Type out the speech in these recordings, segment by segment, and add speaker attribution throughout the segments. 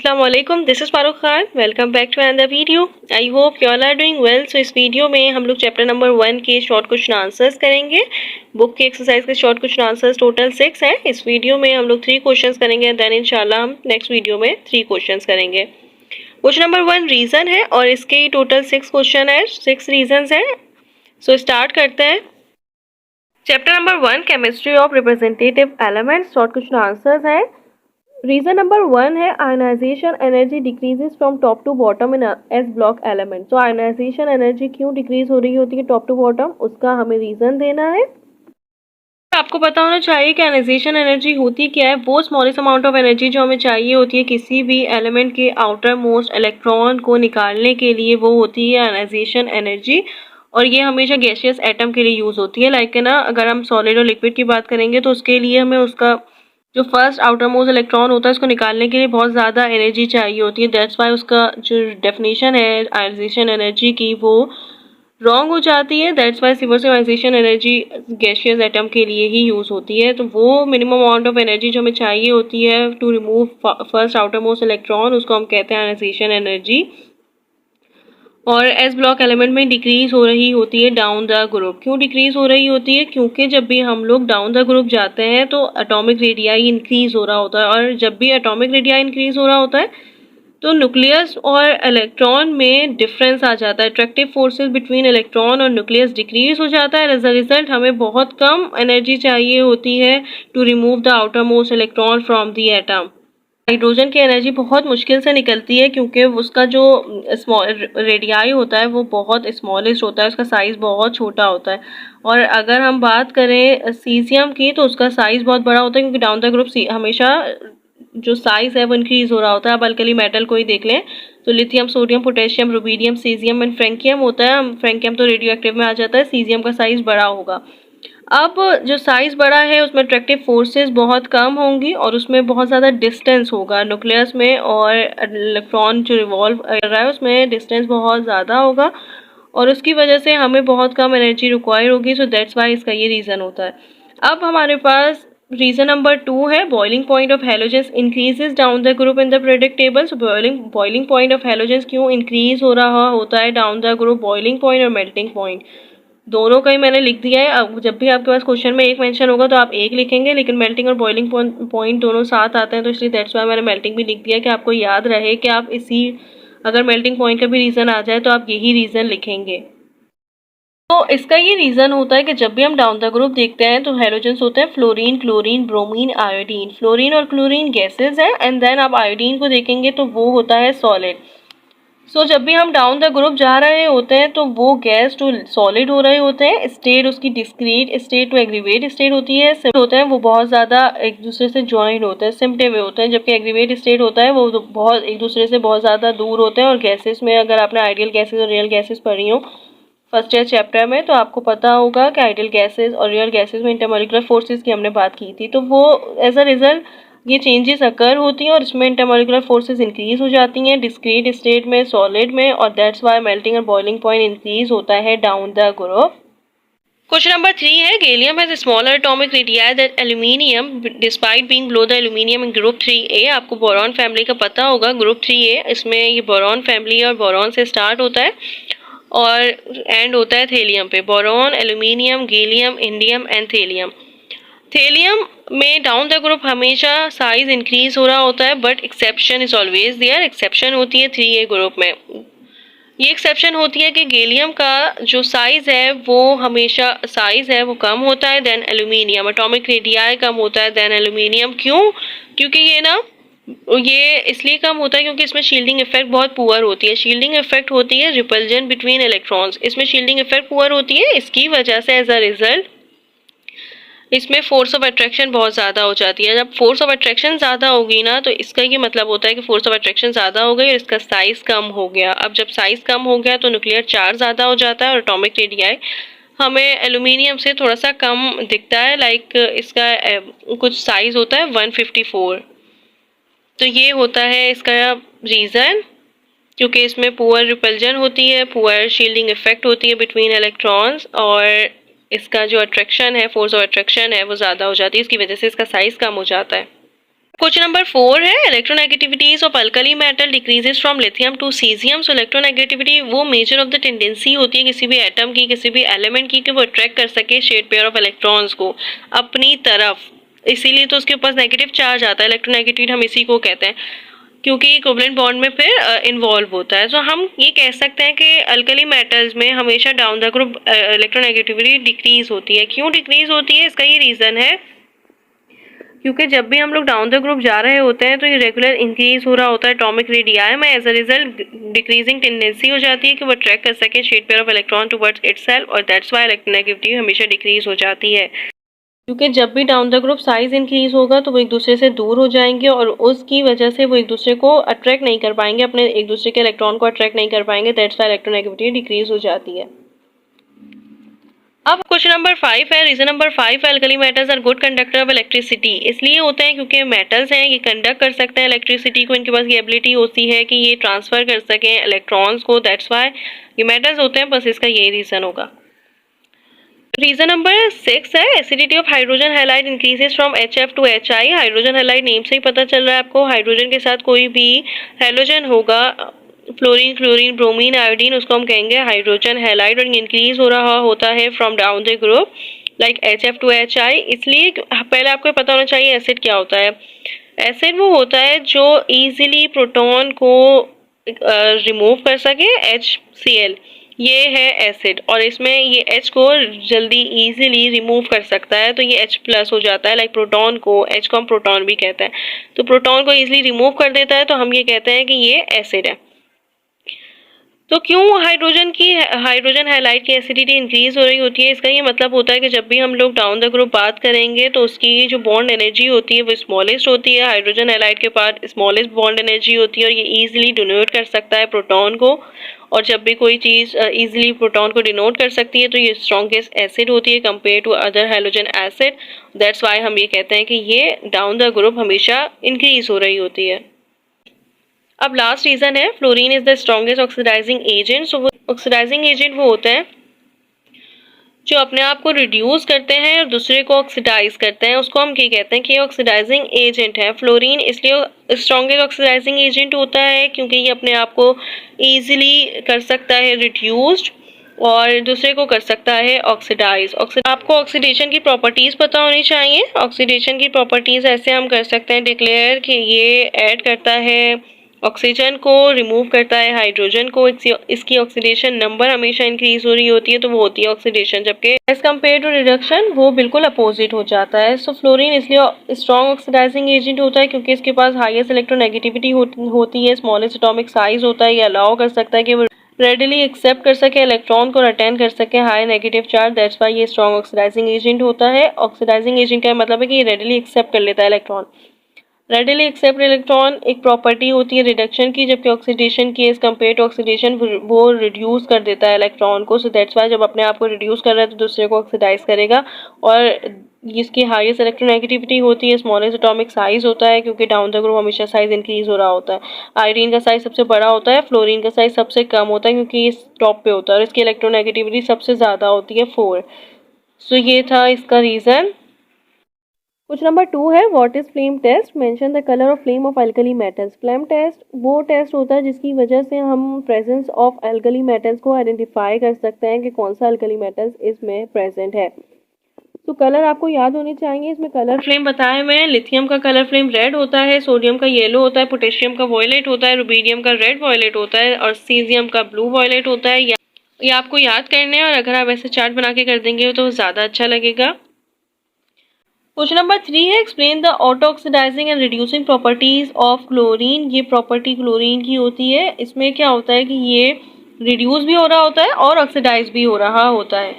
Speaker 1: Assalamualaikum, this is Farooq Khan. Welcome back to another video. I hope you all are doing well. So इस video में हम लोग chapter number 1 के short question answers करेंगे। Book के exercise के शॉर्ट क्वेश्चन आंसर्स टोटल 6 हैं। इस वीडियो में हम लोग 3 क्वेश्चंस करेंगे, देन इंशाल्लाह हम नेक्स्ट वीडियो में 3 क्वेश्चंस करेंगे। क्वेश्चन नंबर 1 रीजन है और इसके टोटल 6 क्वेश्चन है, 6 रीजंस हैं। सो स्टार्ट करते हैं। Chapter number 1 chemistry of representative elements, short question answers हैं। रीजन नंबर 1 है ionization energy decreases from top to bottom in S block element. तो आयनाइजेशन एनर्जी क्यों डिक्रीज हो रही होती है टॉप टू बॉटम, उसका हमें रीजन देना है। आपको पता होना चाहिए कि आयनाइजेशन एनर्जी होती क्या है। वो स्मॉलेस्ट अमाउंट ऑफ एनर्जी जो हमें चाहिए होती है किसी भी एलिमेंट के आउटर मोस्ट इलेक्ट्रॉन को निकालने के लिए, वो होती है आयनाइजेशन एनर्जी। और ये हमेशा गैसियस एटम के लिए यूज होती है। लाइक ना, अगर हम सॉलिड और लिक्विड की बात करेंगे तो उसके लिए हमें उसका जो फर्स्ट आउटर मोस्ट इलेक्ट्रॉन होता है उसको निकालने के लिए बहुत ज़्यादा एनर्जी चाहिए होती है। दैट्स वाई उसका जो डेफिनेशन है आयनाइजेशन एनर्जी की वो रॉन्ग हो जाती है। That's why reverse ionization energy gaseous atom के लिए ही यूज़ होती है। तो वो मिनिमम अमाउंट ऑफ एनर्जी जो हमें चाहिए होती है to remove first outer most electron, उसको हम कहते हैं आयनाइजेशन एनर्जी। और एस ब्लॉक एलिमेंट में डिक्रीज हो रही होती है डाउन द ग्रुप। क्यों डिक्रीज हो रही होती है? क्योंकि जब भी हम लोग डाउन द ग्रुप जाते हैं तो एटॉमिक रेडियाई इंक्रीज हो रहा होता है, और जब भी एटॉमिक रेडियाई इंक्रीज हो रहा होता है तो न्यूक्लियस और इलेक्ट्रॉन में डिफरेंस आ जाता है। अट्रैक्टिव फोर्सेस बिटवीन इलेक्ट्रॉन और न्यूक्लियस डिक्रीज हो जाता है। एज अ रिजल्ट हमें बहुत कम एनर्जी चाहिए होती है to remove the outer most electron from the atom. Hydrogen की एनर्जी बहुत मुश्किल से निकलती है क्योंकि उसका जो स्मॉल रेडियाई होता है वो बहुत स्मॉलेस्ट होता है, उसका साइज़ बहुत छोटा होता है। और अगर हम बात करें सीजियम की तो उसका साइज़ बहुत बड़ा होता है, क्योंकि डाउन द ग्रुप हमेशा जो साइज़ है वो इंक्रीज़ हो रहा होता है। अब अल्कली मेटल को ही देख लें तो lithium, sodium, potassium, rubidium, caesium and francium होता है। फ्रेंकियम तो रेडियो एक्टिव में आ जाता है, सीजियम का साइज़ बड़ा होगा। अब जो साइज़ बड़ा है उसमें अट्रैक्टिव फोर्सेस बहुत कम होंगी और उसमें बहुत ज़्यादा डिस्टेंस होगा न्यूक्लियस में, और इलेक्ट्रॉन जो रिवॉल्व कर रहा है उसमें डिस्टेंस बहुत ज़्यादा होगा और उसकी वजह से हमें बहुत कम एनर्जी रिक्वायर होगी। सो दैट्स वाई इसका ये रीज़न होता है। अब हमारे पास रीज़न नंबर 2 है boiling point of halogens increases down the group in the periodic table. So boiling point of halogens क्यों इंक्रीज हो रहा होता है down the group? Boiling point और मेल्टिंग पॉइंट दोनों का ही मैंने लिख दिया है। अब जब भी आपके पास क्वेश्चन में एक मेंशन होगा तो आप एक लिखेंगे, लेकिन मेल्टिंग और बॉइलिंग पॉइंट दोनों साथ आते हैं तो इसलिए दैट्स वाई मैंने मेल्टिंग भी लिख दिया कि आपको याद रहे कि आप इसी, अगर मेल्टिंग पॉइंट का भी रीज़न आ जाए तो आप यही रीज़न लिखेंगे। तो इसका ये रीज़न होता है कि जब भी हम डाउन द ग्रुप देखते हैं तो हेलोजेंस होते हैं fluorine, chlorine, bromine, iodine. Fluorine और क्लोरीन गैसेज हैं एंड देन आप आयोडीन को देखेंगे तो वो होता है सॉलिड। सो जब भी हम डाउन द ग्रुप जा रहे होते हैं तो वो गैस टू सॉलिड हो रहे होते हैं। स्टेट उसकी discrete state to aggregate state होती है, होते हैं वो बहुत ज़्यादा एक दूसरे से ज्वाइन होते हैं, सिमटे हुए होते हैं। जबकि एग्रीवेट स्टेट होता है वो बहुत एक दूसरे से बहुत ज़्यादा दूर होते हैं। और गैसेस में अगर आपने आइडियल गैसेस और रियल गैसेस पढ़ी हो फर्स्ट ईयर चैप्टर में तो आपको पता होगा कि आइडियल गैसेस और रियल गैसेस में इंटरमॉलिक्यूलर फोर्सेस की हमने बात की थी। तो वो एज अ रिजल्ट ये चेंजेस अकर होती हैं और इसमें इंटरमॉलिक्यूलर फोर्सेस इंक्रीज हो जाती हैं डिस्क्रीट स्टेट में, सॉलिड में, और दैट्स वाई मेल्टिंग और बॉइलिंग पॉइंट इंक्रीज होता है down the group. Question number 3 है gallium has smaller atomic radii than aluminium despite being below the aluminium in group 3A। आपको बोरॉन फैमिली का पता होगा, ग्रुप 3A इसमें ये बोरॉन फैमिली और बोरॉन से स्टार्ट होता है और एंड होता है थेलियम पे। Boron, aluminium, gallium, indium and thallium. Thallium में डाउन द ग्रुप हमेशा साइज इंक्रीज हो रहा होता है, but exception is always there. Exception होती है 3A ग्रुप में। ये एक्सेप्शन होती है कि गैलियम का जो साइज है वो हमेशा साइज है वो कम होता है देन एल्यूमिनियम। एटॉमिक रेडियाई कम होता है देन एल्यूमिनियम। क्यों? क्योंकि ये इसलिए कम होता है क्योंकि इसमें शील्डिंग इफेक्ट बहुत पुअर होती है। शील्डिंग इफेक्ट होती है रिपल्जन बिटवीन इलेक्ट्रॉन्स, इसमें शील्डिंग इफेक्ट पुअर होती है। इसकी वजह से एज अ रिजल्ट इसमें फोर्स ऑफ अट्रैक्शन बहुत ज़्यादा हो जाती है। जब फोर्स ऑफ अट्रैक्शन ज़्यादा होगी ना तो इसका ये मतलब होता है कि फोर्स ऑफ अट्रैक्शन ज़्यादा हो गई और इसका साइज़ कम हो गया। अब जब साइज़ कम हो गया तो न्यूक्लियर चार्ज ज़्यादा हो जाता है और एटॉमिक रेडियाई हमें एल्यूमिनियम से थोड़ा सा कम दिखता है। लाइक इसका कुछ साइज़ होता है 154। तो ये होता है इसका रीज़न, क्योंकि इसमें पुअर रिपल्जन होती है, पुअर शील्डिंग इफेक्ट होती है बिटवीन इलेक्ट्रॉन्स, और इसका जो अट्रैक्शन है, फोर्स ऑफ अट्रैक्शन है वो ज़्यादा हो जाती है। इसकी वजह से इसका साइज़ कम हो जाता है। क्वेश्चन नंबर 4 है electronegativities of alkali metal decreases from lithium to caesium. So electronegativity वो मेजर ऑफ द टेंडेंसी होती है किसी भी एटम की, किसी भी एलिमेंट की, कि वो अट्रैक्ट कर सके शेड पेयर ऑफ इलेक्ट्रॉन्स को अपनी तरफ, इसीलिए तो उसके ऊपर नेगेटिव चार्ज आता है। इलेक्ट्रोनेगेटिविटी हम इसी को कहते हैं क्योंकि कोवलेंट बॉन्ड में फिर इन्वॉल्व होता है। तो हम ये कह सकते हैं कि अल्कली मेटल्स में हमेशा down the group electronegativity decrease होती है। क्यों डिक्रीज होती है, इसका ये रीज़न है क्योंकि जब भी हम लोग डाउन द ग्रुप जा रहे होते हैं तो ये रेगुलर इंक्रीज हो रहा होता है एटॉमिक रेडियाई में। As a result decreasing tendency हो जाती है कि वो ट्रैक कर सके shared pair of electron towards itself, और दैट्स व्हाई इलेक्ट्रोनेगेटिविटी हमेशा डिक्रीज हो जाती है। क्योंकि जब भी down the group size increase होगा तो वो एक दूसरे से दूर हो जाएंगे और उसकी वजह से वो एक दूसरे को अट्रैक्ट नहीं कर पाएंगे, अपने एक दूसरे के इलेक्ट्रॉन को अट्रैक्ट नहीं कर पाएंगे। दैट्स व्हाई इलेक्ट्रोनेगेटिविटी डिक्रीज हो जाती है। अब क्वेश्चन नंबर 5 है, रीजन नंबर 5 है alkali metals are good conductor of electricity. इसलिए होते हैं क्योंकि मेटल्स हैं, ये कंडक्ट कर सकते हैं इलेक्ट्रिसिटी को, इनके पास ये एबिलिटी होती है कि ये ट्रांसफर कर सकें इलेक्ट्रॉन्स को। दैट्स व्हाई ये मेटल्स होते हैं, बस इसका यही रीजन होगा। रीजन नंबर 6 है acidity of hydrogen halide increases from HF to HI। Hydrogen halide name से ही पता चल रहा है आपको, हाइड्रोजन के साथ कोई भी हैलोजन होगा, फ्लोरीन, क्लोरीन, ब्रोमीन, आयोडीन, उसको हम कहेंगे हाइड्रोजन हैलाइड, और इंक्रीज हो रहा होता है from down the group like HF to HI। इसलिए पहले आपको पता होना चाहिए एसिड क्या होता है। एसिड वो होता है जो इजीली प्रोटॉन को रिमूव कर सके, HCl ये है एसिड, और इसमें ये H को जल्दी इजीली रिमूव कर सकता है, तो ये H प्लस हो जाता है। लाइक प्रोटॉन को, H को हम प्रोटॉन भी कहते हैं, तो प्रोटॉन को इजीली रिमूव कर देता है, तो हम ये कहते हैं कि ये एसिड है। तो क्यों हाइड्रोजन हैलाइड की एसिडिटी इंक्रीज हो रही होती है, इसका ये मतलब होता है कि जब भी हम लोग डाउन द ग्रुप बात करेंगे तो उसकी जो बॉन्ड एनर्जी होती है वो स्मॉलेस्ट होती है। हाइड्रोजन हैलाइड के पास स्मॉलेस्ट बॉन्ड एनर्जी होती है और ये इजीली डिनोट कर सकता है प्रोटॉन को, और जब भी कोई चीज़ इजीली प्रोटॉन को डिनोट कर सकती है तो ये स्ट्रॉन्गेस्ट एसिड होती है compare to other hydrogen acid. That's why हम ये कहते हैं कि ये डाउन द ग्रुप हमेशा इंक्रीज हो रही होती है। अब लास्ट रीजन है fluorine is the strongest oxidising agent. So वो ऑक्सीडाइजिंग एजेंट वो होते हैं जो अपने आप को रिड्यूस करते हैं और दूसरे को ऑक्सीडाइज करते हैं, उसको हम क्या कहते हैं कि ऑक्सीडाइजिंग एजेंट है फ्लोरीन। इसलिए स्ट्रॉन्गेस्ट ऑक्सीडाइजिंग एजेंट होता है क्योंकि ये अपने आप को ईजिली कर सकता है रिड्यूस्ड और दूसरे को कर सकता है ऑक्सीडाइज। आपको ऑक्सीडेशन की प्रॉपर्टीज पता होनी चाहिए। ऑक्सीडेशन की प्रॉपर्टीज ऐसे हम कर सकते हैं डिक्लेयर कि ये ऐड करता है ऑक्सीजन को, रिमूव करता है हाइड्रोजन को, इसकी ऑक्सीडेशन नंबर हमेशा इंक्रीज हो रही होती है, तो वो होती है ऑक्सीडेशन, जबकि एज कम्पेयर टू रिडक्शन वो बिल्कुल अपोजिट हो जाता है। सो फ्लोरीन इसलिए स्ट्रॉन्ग ऑक्सीडाइजिंग एजेंट होता है क्योंकि इसके पास हाईएस्ट इलेक्ट्रोनेगेटिविटी होती है, स्मॉलेस्ट एटॉमिक साइज होता है, ये अलाउ कर सकता है कि वो रेडिली एक्सेप्ट कर सके इलेक्ट्रॉन को, रिटर्न कर सके high negative charge. That's why ये स्ट्रॉन्ग ऑक्सीडाइजिंग एजेंट होता है। ऑक्सीडाइजिंग एजेंट का मतलब है कि ये रेडिली एक्सेप्ट कर लेता है इलेक्ट्रॉन। रेडिली एक्सेप्ट इलेक्ट्रॉन एक प्रॉपर्टी होती है रिडक्शन की, जबकि ऑक्सीडेशन की एज कम्पेयर टू ऑक्सीडेशन वो रिड्यूस कर देता है इलेक्ट्रॉन को। सो दैट्स वाई जब अपने आप को रिड्यूस कर रहा है तो दूसरे को ऑक्सीडाइज करेगा, और इसकी हाईएस्ट इलेक्ट्रोनेगेटिविटी होती है, स्मॉलेस्ट एटॉमिक साइज होता है क्योंकि डाउन द ग्रुप हमेशा साइज इंक्रीज हो रहा होता है। आयोडीन का साइज सबसे बड़ा होता है, फ्लोरीन का साइज सबसे कम होता है क्योंकि इस टॉप पे होता है, और इसकी इलेक्ट्रोनेगेटिविटी सबसे ज़्यादा होती है 4। सो ये था इसका रीज़न। क्वेश्चन नंबर 2 है what is flame test, mention the colour of flame of alkali metals. Flame test वो टेस्ट होता है जिसकी वजह से हम प्रेजेंस ऑफ अल्कली मेटल्स को आइडेंटिफाई कर सकते हैं कि कौन सा अल्कली मेटल्स इसमें प्रेजेंट है। तो कलर आपको याद होने चाहिए। इसमें कलर फ्लेम बताए हुए हैं। लिथियम का कलर फ्लेम रेड होता है, सोडियम का येलो होता है, पोटेशियम का वॉयलेट होता है, रुबीडियम का रेड वॉयलेट होता है, और सीजियम का ब्लू वॉयलेट होता है। ये आपको याद करने हैं, और अगर आप ऐसे चार्ट बना के कर देंगे तो ज़्यादा अच्छा लगेगा। क्वेश्चन नंबर 3 है explain the auto oxidising and reducing properties of chlorine. ये प्रॉपर्टी क्लोरीन की होती है। इसमें क्या होता है कि ये रिड्यूस भी हो रहा होता है और ऑक्सीडाइज भी हो रहा होता है।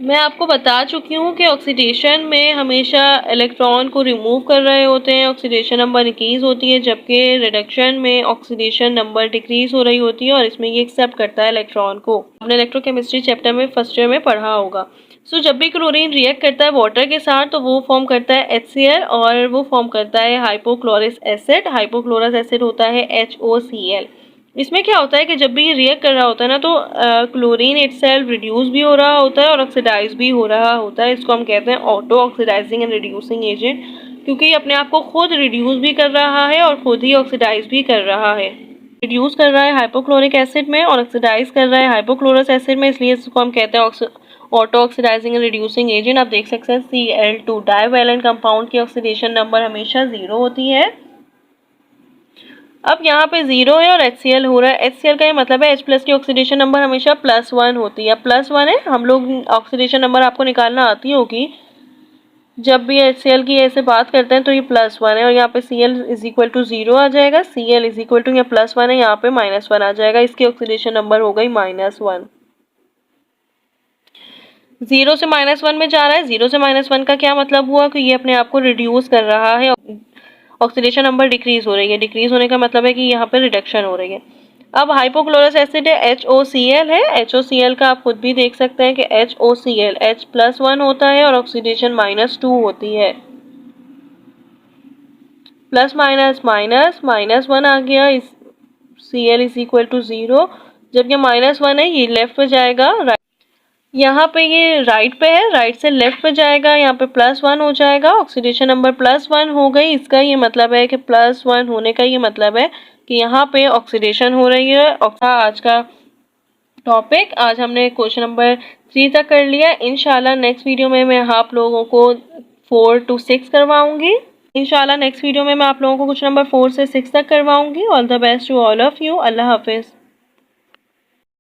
Speaker 1: मैं आपको बता चुकी हूँ कि ऑक्सीडेशन में हमेशा इलेक्ट्रॉन को रिमूव कर रहे होते हैं, ऑक्सीडेशन नंबर इंक्रीज होती है, जबकि रिडक्शन में ऑक्सीडेशन नंबर डिक्रीज हो रही होती है, और इसमें ये एक्सेप्ट करता है इलेक्ट्रॉन को। आपने इलेक्ट्रोकेमिस्ट्री चैप्टर में फर्स्ट ईयर में पढ़ा होगा। सो जब भी क्लोरीन रिएक्ट करता है वाटर के साथ तो वो फॉर्म करता है HCl, और वो फॉर्म करता है हाइपोक्लोरस एसिड। हाइपोक्लोरस एसिड होता है HOCl। इसमें क्या होता है कि जब भी ये रिएक्ट कर रहा होता है ना तो क्लोरीन इटसेल्फ रिड्यूस भी हो रहा होता है और ऑक्सीडाइज भी हो रहा होता है। इसको हम कहते हैं auto oxidising and reducing agent, क्योंकि ये अपने आप को खुद रिड्यूस भी कर रहा है और खुद ही ऑक्सीडाइज भी कर रहा है। रिड्यूस कर रहा है हाइपोक्लोरिक एसिड में और ऑक्सीडाइज कर रहा है हाइपोक्लोरस एसिड में, इसलिए इसको हम कहते हैं auto oxidising and reducing agent. आप देख सकते हैं Cl2 डाइवैलेंट कंपाउंड की ऑक्सीडेशन नंबर हमेशा 0 होती है। अब यहाँ पे 0 है और HCl हो रहा है। HCl का ये मतलब है H+ की ऑक्सीडेशन नंबर हमेशा +1 होती है। +1 है, हम लोग ऑक्सीडेशन नंबर आपको निकालना आती होगी। जब भी HCl की ऐसे बात करते हैं तो ये +1 है और यहाँ पे Cl = 0 आ जाएगा। Cl = यहाँ +1 है, यहाँ पे -1 आ जाएगा। इसकी ऑक्सीडेशन नंबर हो गई -1। 0 से -1 में जा रहा है। 0 से -1 का क्या मतलब हुआ कि ये अपने आप को रिड्यूस कर रहा है, ऑक्सीडेशन नंबर डिक्रीज हो रही है। डिक्रीज होने का मतलब है कि यहाँ पे रिडक्शन हो रही है। अब हाइपोक्लोरस एसिड है, HOCl है। HOCl का आप खुद भी देख सकते हैं कि HOCl H+1 होता है और ऑक्सीडेशन -2 होती है। प्लस माइनस माइनस -1 आ गया। इस Cl = 0। जब ये -1 है ये लेफ्ट में जाएगा, यहाँ पे ये राइट पे है, राइट से लेफ्ट पे जाएगा, यहाँ पे +1 हो जाएगा। ऑक्सीडेशन नंबर +1 हो गई। इसका ये मतलब है कि +1 होने का ये मतलब है कि यहाँ पे ऑक्सीडेशन हो रही है। आज का टॉपिक, आज हमने क्वेश्चन नंबर 3 तक कर लिया। इंशाल्लाह नेक्स्ट वीडियो में मैं आप लोगों को 4 to 6 करवाऊंगी। इंशाल्लाह नेक्स्ट वीडियो में मैं आप लोगों को क्वेश्चन नंबर 4 से 6 तक करवाऊंगी। All the best to all of you. Allah हाफिज़।